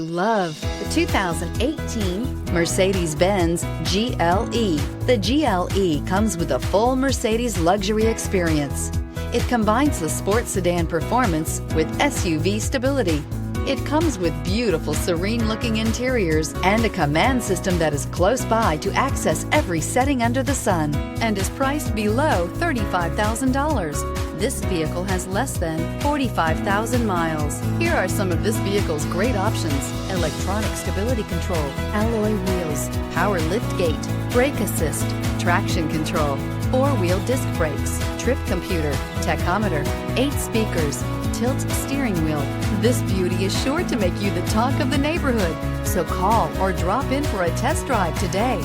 Love the 2018 Mercedes-Benz GLE. The GLE comes with a full Mercedes luxury experience. It combines the sports sedan performance with SUV stability. It comes with beautiful, serene-looking interiors and a command system that is close by to access every setting under the sun, and is priced below $35,000. This vehicle has less than 45,000 miles. Here are some of this vehicle's great options: electronic stability control, alloy wheels, power liftgate, brake assist, traction control, four-wheel disc brakes, trip computer, tachometer, 8 speakers, tilt steering wheel. This beauty is sure to make you the talk of the neighborhood. So call or drop in for a test drive today.